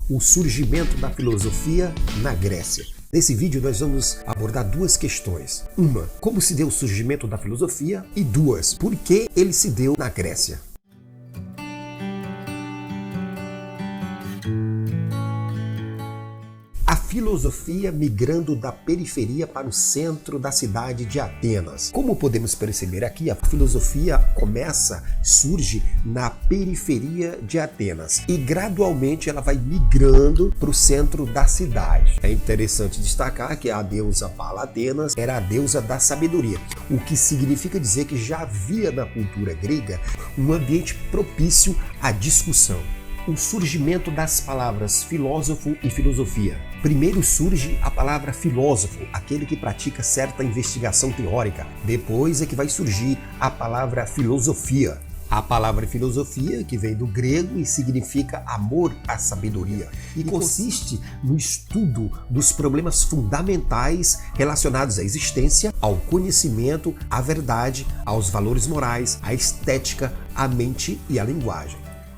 o surgimento da filosofia na Grécia. Nesse vídeo nós vamos abordar duas questões. Uma, como se deu o surgimento da filosofia? E duas, por que ele se deu na Grécia? A filosofia migrando da periferia para o centro da cidade de Atenas. Como podemos perceber aqui, a filosofia surge na periferia de Atenas e gradualmente ela vai migrando para o centro da cidade. É interessante destacar que a deusa Paladenas era a deusa da sabedoria, o que significa dizer que já havia na cultura grega um ambiente propício à discussão. O surgimento das palavras filósofo e filosofia. Primeiro surge a palavra filósofo, aquele que pratica certa investigação teórica. Depois é que vai surgir a palavra filosofia. A palavra filosofia, que vem do grego e significa amor à sabedoria, e consiste no estudo dos problemas fundamentais relacionados à existência, ao conhecimento, à verdade, aos valores morais, à estética, à mente e à linguagem.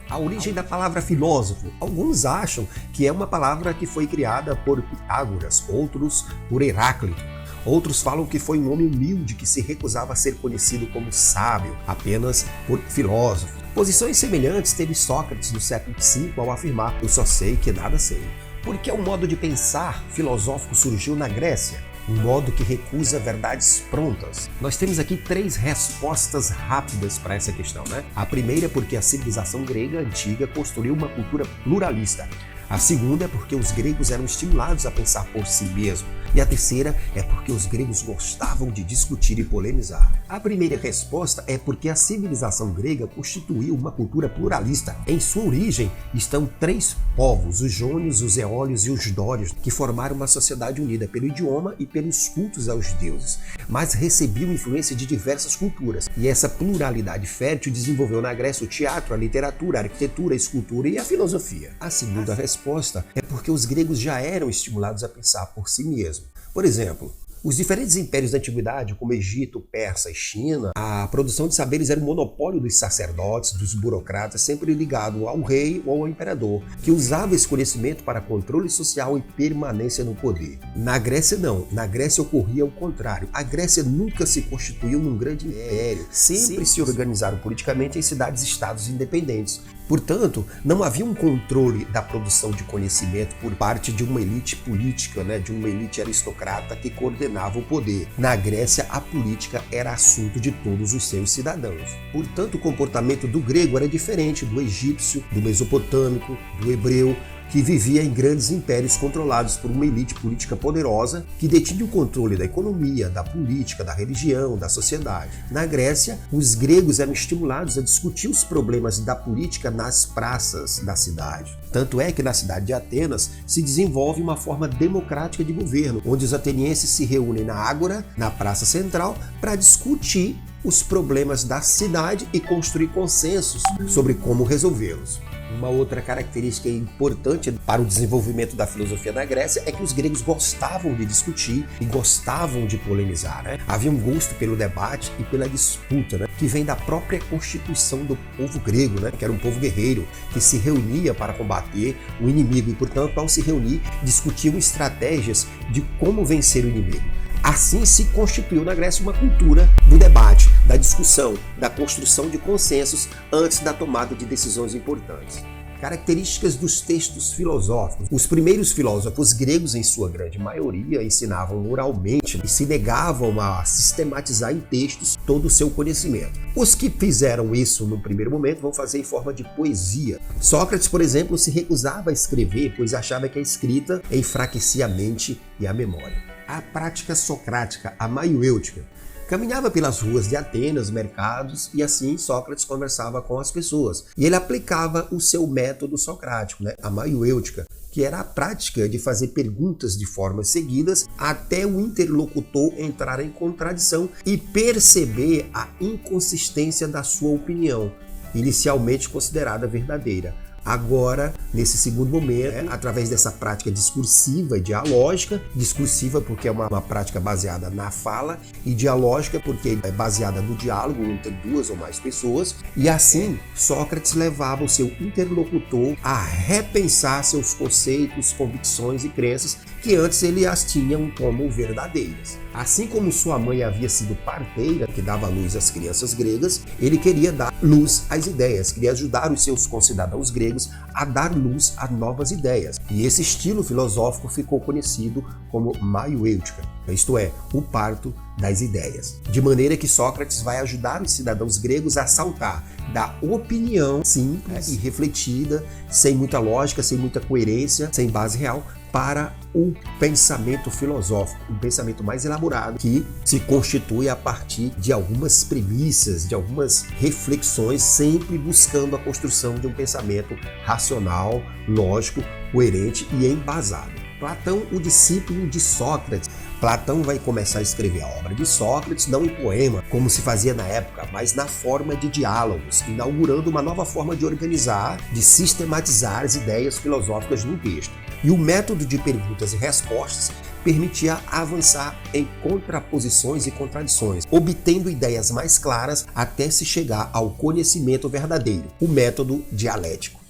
A origem da palavra filósofo. Alguns acham que é uma palavra que foi criada por Pitágoras, outros por Heráclito. Outros falam que foi um homem humilde que se recusava a ser conhecido como sábio, apenas por filósofo. Posições semelhantes teve Sócrates no século V ao afirmar: "Eu só sei que nada sei". Porque o modo de pensar filosófico surgiu na Grécia. Um modo que recusa verdades prontas. Nós temos aqui três respostas rápidas para essa questão, né? A primeira é porque a civilização grega antiga construiu uma cultura pluralista. A segunda é porque os gregos eram estimulados a pensar por si mesmos. E a terceira é porque os gregos gostavam de discutir e polemizar. A primeira resposta é porque a civilização grega constituiu uma cultura pluralista. Em sua origem estão três povos, os jônios, os eólios e os dórios, que formaram uma sociedade unida pelo idioma e pelos cultos aos deuses, mas recebiam influência de diversas culturas. E essa pluralidade fértil desenvolveu na Grécia o teatro, a literatura, a arquitetura, a escultura e a filosofia. A segunda resposta é porque os gregos já eram estimulados a pensar por si mesmos. Por exemplo, os diferentes impérios da antiguidade, como Egito, Pérsia e China, a produção de saberes era um monopólio dos sacerdotes, dos burocratas, sempre ligado ao rei ou ao imperador, que usava esse conhecimento para controle social e permanência no poder. Na Grécia não, na Grécia ocorria o contrário. A Grécia nunca se constituiu num grande império, sempre se organizaram politicamente em cidades-estados independentes. Portanto, não havia um controle da produção de conhecimento por parte de uma elite política, de uma elite aristocrata que coordenava o poder. Na Grécia, a política era assunto de todos os seus cidadãos. Portanto, o comportamento do grego era diferente do egípcio, do mesopotâmico, do hebreu, que vivia em grandes impérios controlados por uma elite política poderosa que detinha o controle da economia, da política, da religião, da sociedade. Na Grécia, os gregos eram estimulados a discutir os problemas da política nas praças da cidade. Tanto é que na cidade de Atenas se desenvolve uma forma democrática de governo, onde os atenienses se reúnem na ágora, na praça central, para discutir os problemas da cidade e construir consensos sobre como resolvê-los. Uma outra característica importante para o desenvolvimento da filosofia na Grécia é que os gregos gostavam de discutir e gostavam de polemizar. Havia um gosto pelo debate e pela disputa, que vem da própria constituição do povo grego, que era um povo guerreiro, que se reunia para combater o inimigo e, portanto, ao se reunir, discutiam estratégias de como vencer o inimigo. Assim se constituiu na Grécia uma cultura do debate, da discussão, da construção de consensos antes da tomada de decisões importantes. Características dos textos filosóficos. Os primeiros filósofos gregos, em sua grande maioria, ensinavam oralmente e se negavam a sistematizar em textos todo o seu conhecimento. Os que fizeram isso no primeiro momento vão fazer em forma de poesia. Sócrates, por exemplo, se recusava a escrever, pois achava que a escrita enfraquecia a mente e a memória. A prática socrática, a maiêutica. Caminhava pelas ruas de Atenas, mercados, e assim Sócrates conversava com as pessoas. E ele aplicava o seu método socrático, a maiêutica, que era a prática de fazer perguntas de formas seguidas até o interlocutor entrar em contradição e perceber a inconsistência da sua opinião, inicialmente considerada verdadeira. Agora, nesse segundo momento, através dessa prática discursiva e dialógica, discursiva porque é uma prática baseada na fala, e dialógica porque é baseada no diálogo entre duas ou mais pessoas, e assim Sócrates levava o seu interlocutor a repensar seus conceitos, convicções e crenças que antes ele as tinham como verdadeiras. Assim como sua mãe havia sido parteira, que dava luz às crianças gregas, ele queria dar luz às ideias, queria ajudar os seus concidadãos gregos a dar luz a novas ideias. E esse estilo filosófico ficou conhecido como maiêutica, isto é, o parto das ideias. De maneira que Sócrates vai ajudar os cidadãos gregos a saltar da opinião simples e refletida, sem muita lógica, sem muita coerência, sem base real, para o pensamento filosófico, um pensamento mais elaborado que se constitui a partir de algumas premissas, de algumas reflexões, sempre buscando a construção de um pensamento racional, lógico, coerente e embasado. Platão, o discípulo de Sócrates. Platão vai começar a escrever a obra de Sócrates não em poema, como se fazia na época, mas na forma de diálogos, inaugurando uma nova forma de organizar, de sistematizar as ideias filosóficas num texto. E o método de perguntas e respostas permitia avançar em contraposições e contradições, obtendo ideias mais claras até se chegar ao conhecimento verdadeiro, o método dialético.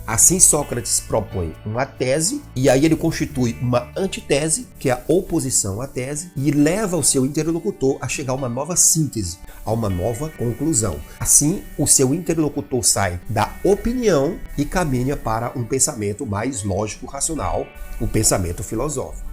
Assim, Sócrates propõe uma tese, e aí ele constitui uma antitese, que é a oposição à tese, e leva o seu interlocutor a chegar a uma nova síntese, a uma nova conclusão. Assim, o seu interlocutor sai da opinião e caminha para um pensamento mais lógico, racional, o pensamento filosófico.